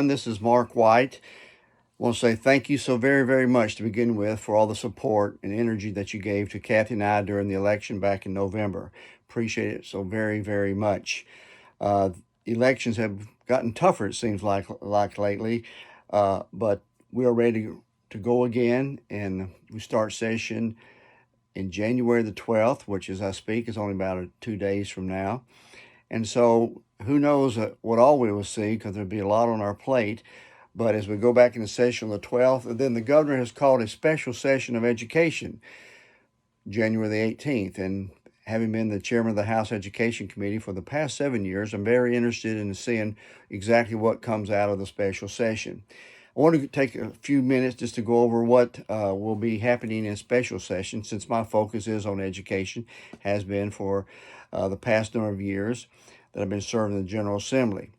everyone. This is Mark White. I want to say thank you so very, very much to begin with for all the support and energy that you gave to Kathy and I during the election back in November. Appreciate it so very, very much. Uh, Elections have gotten tougher, it seems like lately, but we are ready to go again, and we start session in January the 12th, which as I speak is only about 2 days from now. And so who knows what all we will see, because there'll be a lot on our plate. But as we go back into session on the 12th, then the governor has called a special session of education, January the 18th. And having been the chairman of the House Education Committee for the past 7 years, I'm very interested in seeing exactly what comes out of the special session. I want to take a few minutes just to go over what will be happening in special session, since my focus is on education, has been for the past number of years that I've been serving in the General Assembly.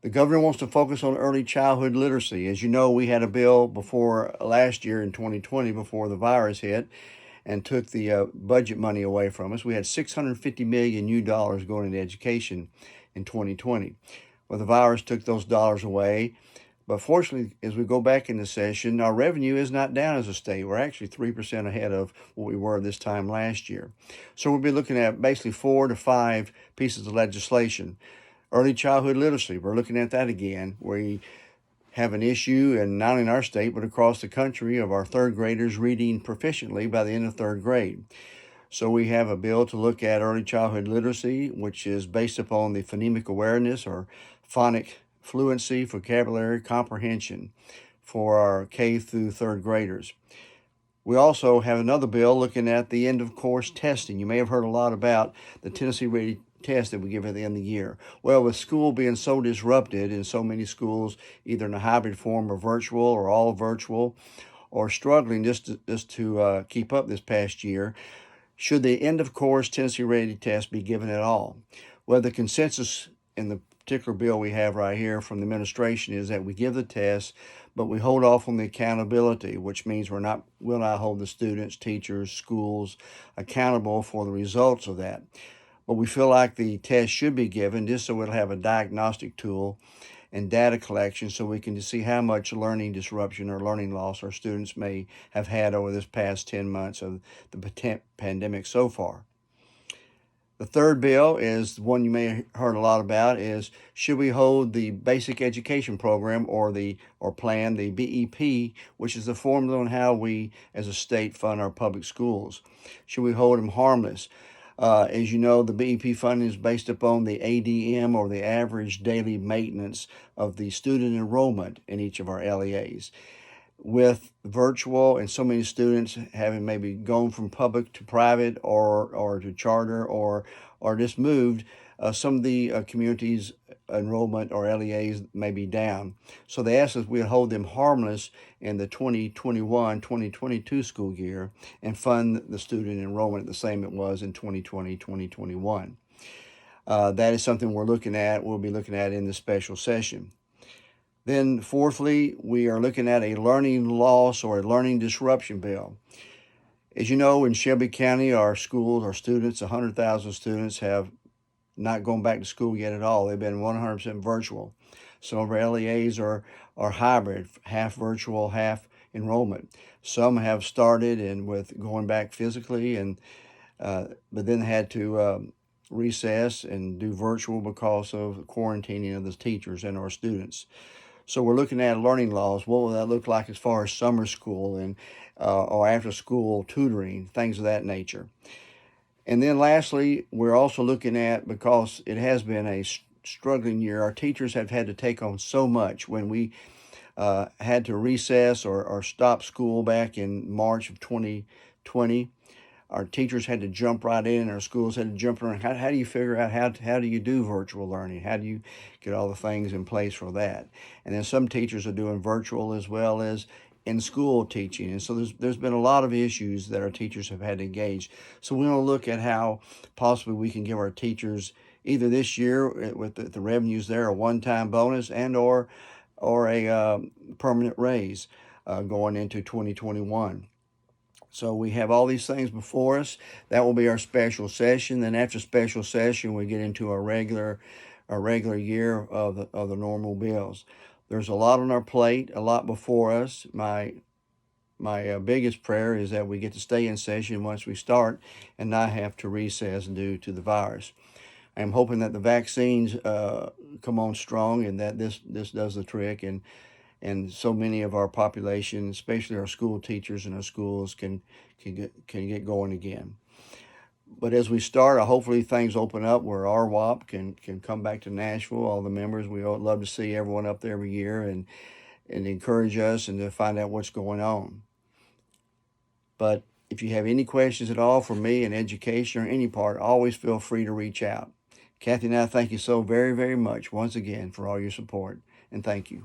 The governor wants to focus on early childhood literacy. As you know, we had a bill before last year in 2020, before the virus hit and took the budget money away from us. We had $650 million new dollars going into education in 2020. Well, the virus took those dollars away. But fortunately, as we go back into session, our revenue is not down as a state. We're actually 3% ahead of what we were this time last year. So we'll be looking at basically 4 to 5 pieces of legislation. Early childhood literacy, we're looking at that again. We have an issue, and not in our state, but across the country, of our third graders reading proficiently by the end of third grade. So we have a bill to look at early childhood literacy, which is based upon the phonemic awareness or phonic fluency, vocabulary, comprehension for our K through third graders. We also have another bill looking at the end of course testing. You may have heard a lot about the Tennessee Ready test that we give at the end of the year. Well, with school being so disrupted in so many schools, either in a hybrid form or virtual or all virtual, or struggling just to keep up this past year, should the end of course Tennessee Ready test be given at all? Well, the consensus in the particular bill we have right here from the administration is that we give the test, but we hold off on the accountability, which means will not hold the students, teachers, schools accountable for the results of that. But we feel like the test should be given just so it'll have a diagnostic tool and data collection, so we can see how much learning disruption or learning loss our students may have had over this past 10 months of the pandemic so far. The third bill is one you may have heard a lot about, is should we hold the basic education program or plan, the BEP, which is the formula on how we as a state fund our public schools. Should we hold them harmless? As you know, the BEP funding is based upon the ADM, or the average daily maintenance of the student enrollment in each of our LEAs. With virtual and so many students having maybe gone from public to private or to charter or just moved, some of the communities' enrollment or LEAs may be down. So they asked us we would hold them harmless in the 2021-2022 school year and fund the student enrollment the same it was in 2020-2021. That is something we'll be looking at in the special session. Then fourthly, we are looking at a learning loss or a learning disruption bill. As you know, in Shelby County, our schools, our students, 100,000 students have not gone back to school yet at all. They've been 100% virtual. Some of our LEAs are hybrid, half virtual, half enrollment. Some have started and with going back physically, but then had to recess and do virtual because of quarantining of the teachers and our students. So we're looking at learning loss. What will that look like as far as summer school and or after school tutoring, things of that nature. And then lastly, we're also looking at, because it has been a struggling year, our teachers have had to take on so much. When we had to recess or stop school back in March of 2020, our teachers had to jump right in, our schools had to jump around. How do you figure out how do you do virtual learning? How do you get all the things in place for that? And then some teachers are doing virtual as well as in-school teaching. And so there's been a lot of issues that our teachers have had to engage. So we want to look at how possibly we can give our teachers, either this year with the revenues there, a one-time bonus and or a permanent raise going into 2021. So we have all these things before us. That will be our special session. Then after special session, we get into our regular year of the normal bills. There's a lot on our plate, a lot before us. My biggest prayer is that we get to stay in session once we start and not have to recess due to the virus. I'm hoping that the vaccines come on strong and that this does the trick, and so many of our population, especially our school teachers and our schools, can get going again. But as we start, hopefully things open up where RWOP can come back to Nashville. All the members, we would love to see everyone up there every year and encourage us and to find out what's going on. But if you have any questions at all for me in education or any part, always feel free to reach out. Kathy and I thank you so very, very much once again for all your support, and thank you.